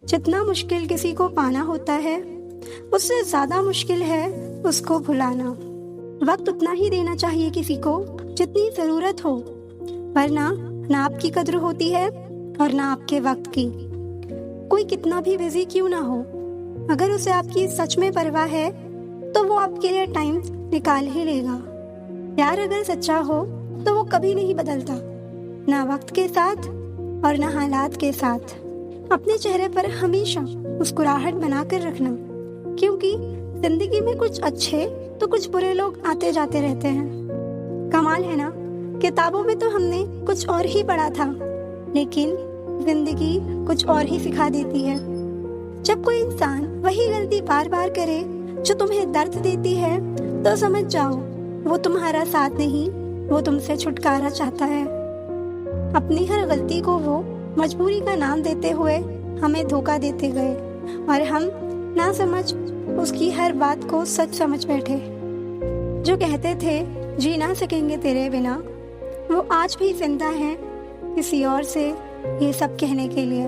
जितना मुश्किल किसी को पाना होता है, उससे ज्यादा मुश्किल है उसको भुलाना। वक्त उतना ही देना चाहिए किसी को जितनी जरूरत हो, वरना ना आपकी कद्र होती है और ना आपके वक्त की। कोई कितना भी बिजी क्यों ना हो, अगर उसे आपकी सच में परवाह है तो वो आपके लिए टाइम निकाल ही लेगा। प्यार अगर सच्चा हो तो वो कभी नहीं बदलता, ना वक्त के साथ और ना हालात के साथ। अपने चेहरे पर हमेशा मुस्कुराहट बनाकर रखना, क्योंकि जिंदगी में कुछ अच्छे तो कुछ बुरे लोग आते जाते रहते हैं। कमाल है ना, किताबों में तो हमने कुछ और ही पढ़ा था, लेकिन जिंदगी कुछ और ही सिखा देती है। जब कोई इंसान वही गलती बार बार करे जो तुम्हें दर्द देती है, तो समझ जाओ वो तुम्हारा साथ नहीं, वो तुमसे छुटकारा चाहता है। अपनी हर गलती को वो मजबूरी का नाम देते हुए हमें धोखा देते गए, और हम ना समझ उसकी हर बात को सच समझ बैठे। जो कहते थे जी ना सकेंगे तेरे बिना, वो आज भी जिंदा हैं किसी और से ये सब कहने के लिए।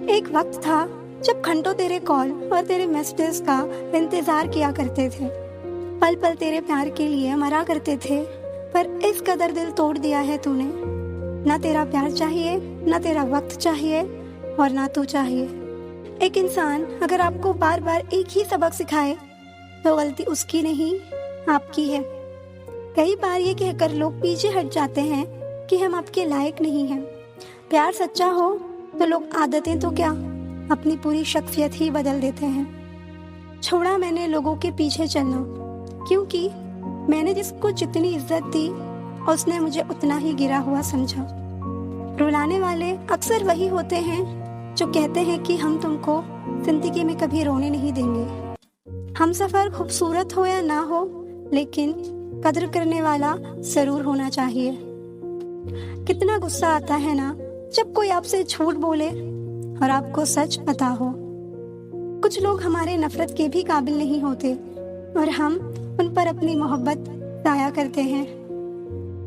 एक वक्त था जब घंटों तेरे कॉल और तेरे मैसेजेस का इंतजार किया करते थे, पल पल तेरे प्यार के लिए मरा करते थे, पर इस कदर दिल तोड़ दिया है तूने। ना तेरा प्यार चाहिए, ना तेरा वक्त चाहिए, और ना तू चाहिए। एक इंसान अगर आपको बार बार एक ही सबक सिखाए तो गलती उसकी नहीं, आपकी है। कई बार ये कहकर लोग पीछे हट जाते हैं कि हम आपके लायक नहीं हैं। प्यार सच्चा हो तो लोग आदतें तो क्या, अपनी पूरी शख्सियत ही बदल देते हैं। छोड़ा मैंने लोगों के पीछे चलना, क्योंकि मैंने जिसको जितनी इज्जत दी उसने मुझे उतना ही गिरा हुआ समझा। रुलाने वाले अक्सर वही होते हैं जो कहते हैं कि हम तुमको जिंदगी में कभी रोने नहीं देंगे। हम सफर खूबसूरत हो या ना हो, लेकिन कद्र करने वाला जरूर होना चाहिए। कितना गुस्सा आता है ना जब कोई आपसे झूठ बोले और आपको सच पता हो। कुछ लोग हमारे नफरत के भी काबिल नहीं होते, और हम उन पर अपनी मोहब्बत जाया करते हैं।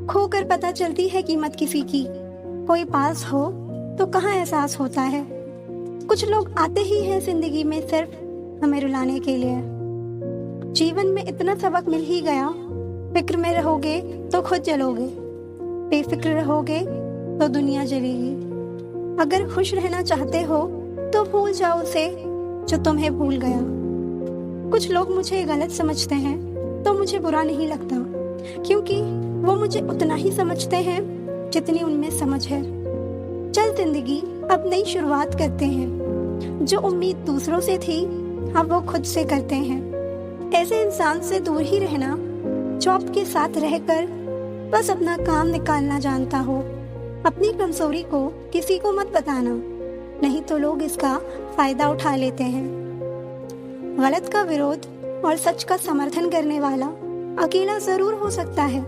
खोकर पता चलती है कीमत किसी की, कोई पास हो तो कहाँ एहसास होता है। कुछ लोग आते ही हैं जिंदगी में सिर्फ हमें रुलाने के लिए। जीवन में इतना सबक मिल ही गया, फिक्र में रहोगे तो खुद जलोगे, बेफिक्र रहोगे तो दुनिया जलेगी। अगर खुश रहना चाहते हो तो भूल जाओ उसे जो तुम्हें भूल गया। कुछ लोग मुझे गलत समझते हैं तो मुझे बुरा नहीं लगता, क्योंकि वो मुझे उतना ही समझते हैं जितनी उनमें समझ है। चल जिंदगी अब नई शुरुआत करते हैं, जो उम्मीद दूसरों से थी अब वो खुद से करते हैं। ऐसे इंसान से दूर ही रहना जो आपके साथ रहकर बस अपना काम निकालना जानता हो। अपनी कमजोरी को किसी को मत बताना, नहीं तो लोग इसका फायदा उठा लेते हैं। गलत का विरोध और सच का समर्थन करने वाला अकेला जरूर हो सकता है,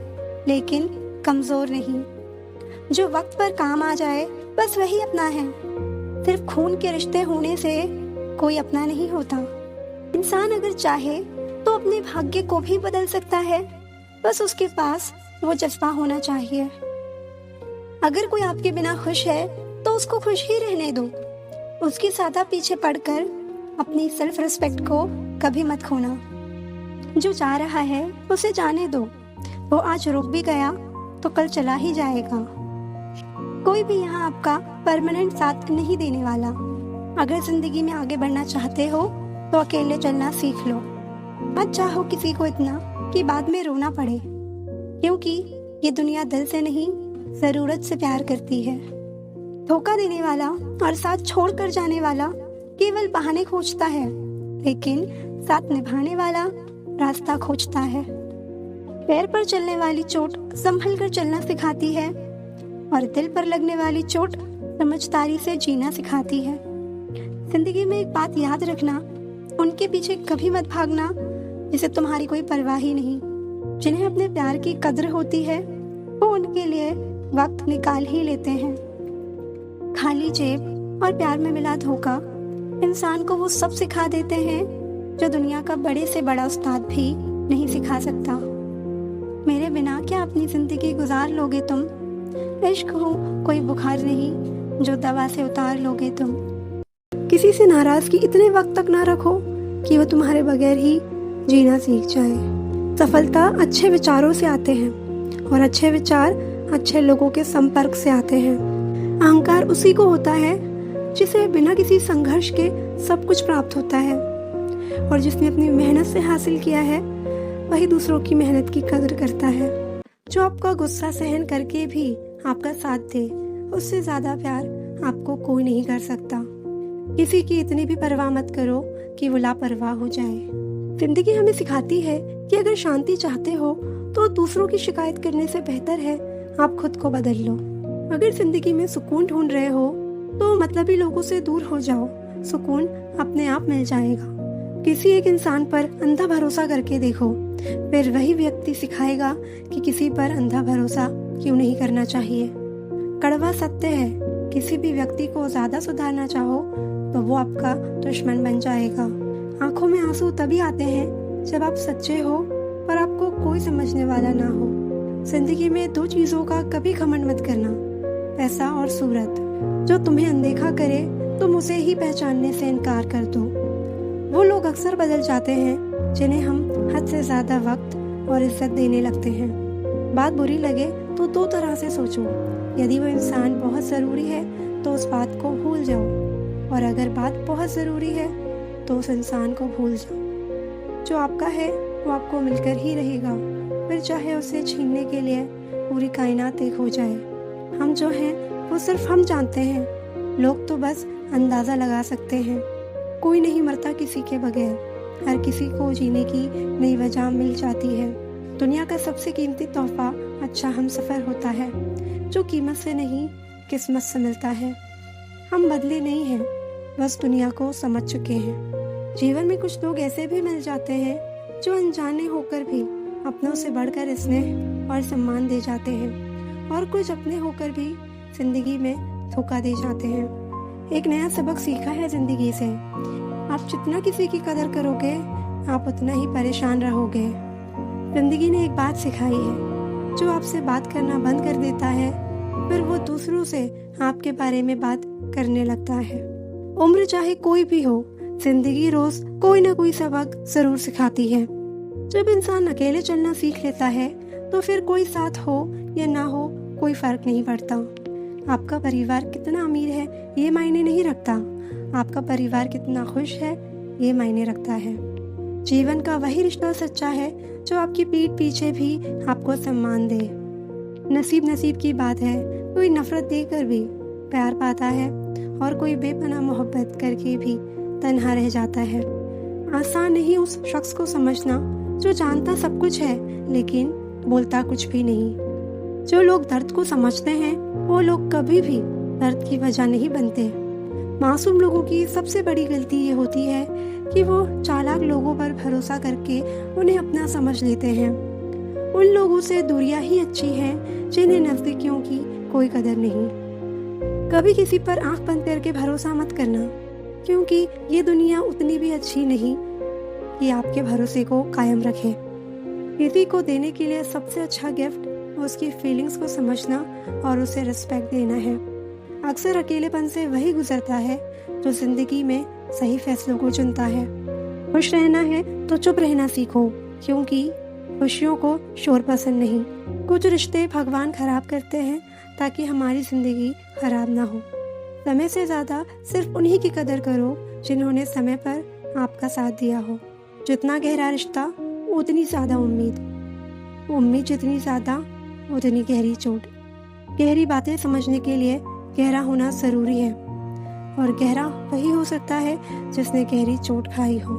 लेकिन कमजोर नहीं। जो वक्त पर काम आ जाए बस वही अपना है। सिर्फ खून के रिश्ते होने से कोई अपना नहीं होता। इंसान अगर चाहे तो अपने भाग्य को भी बदल सकता है, बस उसके पास वो जज्बा होना चाहिए। अगर कोई आपके बिना खुश है तो उसको खुश ही रहने दो। उसकी सादा पीछे पड़कर अपनी सेल्फ रिस्पेक्ट को कभी मत खोना। जो जा रहा है उसे जाने दो, वो आज रुक भी गया तो कल चला ही जाएगा। कोई भी यहाँ आपका परमानेंट साथ नहीं देने वाला। अगर जिंदगी में आगे बढ़ना चाहते हो तो अकेले चलना सीख लो। मत चाहो किसी को इतना कि बाद में रोना पड़े, क्योंकि ये दुनिया दिल से नहीं जरूरत से प्यार करती है। धोखा देने वाला और साथ छोड़कर जाने वाला केवल बहाने खोजता है, लेकिन साथ निभाने वाला रास्ता खोजता है। पैर पर चलने वाली चोट संभल कर चलना सिखाती है, और दिल पर लगने वाली चोट समझदारी से जीना सिखाती है। जिंदगी में एक बात याद रखना, उनके पीछे कभी मत भागना जिसे तुम्हारी कोई परवाह ही नहीं। जिन्हें अपने प्यार की कद्र होती है वो उनके लिए वक्त निकाल ही लेते हैं। खाली जेब और प्यार में मिला धोखा इंसान को वो सब सिखा देते हैं जो दुनिया का बड़े से बड़ा उस्ताद भी नहीं सिखा सकता। मेरे बिना क्या अपनी जिंदगी गुजार लोगे तुम? इश्क हो कोई बुखार नहीं जो दवा से उतार लोगे तुम। किसी से नाराजगी इतने वक्त तक ना रखो कि वो तुम्हारे बगैर ही जीना सीख जाए। सफलता अच्छे विचारों से आते हैं और अच्छे विचार अच्छे लोगों के संपर्क से आते हैं। अहंकार उसी को होता है जिसे बिना किसी संघर्ष के सब कुछ प्राप्त होता है, और जिसने अपनी मेहनत से हासिल किया है वही दूसरों की मेहनत की कदर करता है। जो आपका गुस्सा सहन करके भी आपका साथ दे, उससे ज्यादा प्यार आपको कोई नहीं कर सकता। किसी की इतनी भी परवाह मत करो कि वो लापरवाह हो जाए। जिंदगी हमें सिखाती है कि अगर शांति चाहते हो तो दूसरों की शिकायत करने से बेहतर है आप खुद को बदल लो। अगर जिंदगी में सुकून ढूंढ रहे हो तो मतलबी लोगों से दूर हो जाओ, सुकून अपने आप मिल जाएगा। किसी एक इंसान पर अंधा भरोसा करके देखो, फिर वही व्यक्ति सिखाएगा कि किसी पर अंधा भरोसा क्यों नहीं करना चाहिए। कड़वा सत्य है, किसी भी व्यक्ति को ज्यादा सुधारना चाहो तो वो आपका दुश्मन बन जाएगा। आंखों में आंसू तभी आते हैं जब आप सच्चे हो पर आपको कोई समझने वाला ना हो। जिंदगी में दो चीजों का कभी घमंड मत करना, पैसा और सूरत। जो तुम्हें अनदेखा करे तुम उसे ही पहचानने से इनकार कर दो। वो लोग अक्सर बदल जाते हैं जिन्हें हम हद से ज्यादा वक्त और इज्जत देने लगते हैं। बात बुरी लगे तो दो तरह से सोचो। यदि वो इंसान बहुत जरूरी है तो उस बात को भूल जाओ, और अगर बात बहुत जरूरी है तो उस इंसान को भूल जाओ। जो आपका है वो आपको मिलकर ही रहेगा, फिर चाहे उसे छीनने के लिए पूरी कायनात एक हो जाए। हम जो हैं वो सिर्फ हम जानते हैं, लोग तो बस अंदाजा लगा सकते हैं। कोई नहीं मरता किसी के बगैर, हर किसी को जीने की नई वजह मिल जाती है। दुनिया का सबसे कीमती तोहफा अच्छा हम सफर होता है, जो कीमत से नहीं किस्मत से मिलता है। हम बदले नहीं हैं, बस दुनिया को समझ चुके हैं। जीवन में कुछ लोग ऐसे भी मिल जाते हैं जो अनजाने होकर भी अपनों से बढ़कर स्नेह और सम्मान दे जाते हैं, और कुछ अपने होकर भी जिंदगी में धोखा दे जाते हैं। एक नया सबक सीखा है जिंदगी से, आप जितना किसी की कदर करोगे आप उतना ही परेशान रहोगे। जिंदगी ने एक बात सिखाई है, जो आपसे बात करना बंद कर देता है फिर वो दूसरों से आपके बारे में बात करने लगता है। उम्र चाहे कोई भी हो, जिंदगी रोज कोई ना कोई सबक जरूर सिखाती है। जब इंसान अकेले चलना सीख लेता है तो फिर कोई साथ हो या ना हो कोई फर्क नहीं पड़ता। आपका परिवार कितना अमीर है ये मायने नहीं रखता, आपका परिवार कितना खुश है ये मायने रखता है। जीवन का वही रिश्ता सच्चा है जो आपकी पीठ पीछे भी आपको सम्मान दे। नसीब की बात है, कोई नफरत देकर भी प्यार पाता है और कोई बेपनाह मोहब्बत करके भी तन्हा रह जाता है। आसान नहीं उस शख्स को समझना जो जानता सब कुछ है लेकिन बोलता कुछ भी नहीं। जो लोग दर्द को समझते हैं वो लोग कभी भी दर्द की वजह नहीं बनते। मासूम लोगों की सबसे बड़ी गलती ये होती है कि वो चालाक लोगों पर भरोसा करके उन्हें अपना समझ लेते हैं। उन लोगों से दूरियां ही अच्छी हैं जिन्हें नजदीकियों की कोई कदर नहीं। कभी किसी पर आंख बंद करके भरोसा मत करना, क्योंकि ये दुनिया उतनी भी अच्छी नहीं कि आपके भरोसे को कायम रखे। किसी को देने के लिए सबसे अच्छा गिफ्ट उसकी फीलिंग्स को समझना और उसे रिस्पेक्ट देना है। अक्सर अकेलेपन से वही गुजरता है जो जिंदगी में सही फैसलों को चुनता है। खुश रहना है तो चुप रहना सीखो, क्योंकि खुशियों को शोर पसंद नहीं। कुछ रिश्ते भगवान खराब करते हैं ताकि हमारी जिंदगी खराब ना हो। समय से ज्यादा सिर्फ उन्हीं की कदर करो जिन्होंने समय पर आपका साथ दिया हो। जितना गहरा रिश्ता उतनी ज्यादा उम्मीद जितनी ज्यादा उतनी गहरी चोट। गहरी बातें समझने के लिए गहरा होना जरूरी है, और गहरा वही हो सकता है जिसने गहरी चोट खाई हो।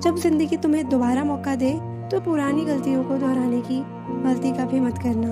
जब जिंदगी तुम्हें दोबारा मौका दे तो पुरानी गलतियों को दोहराने की गलती कभी मत करना।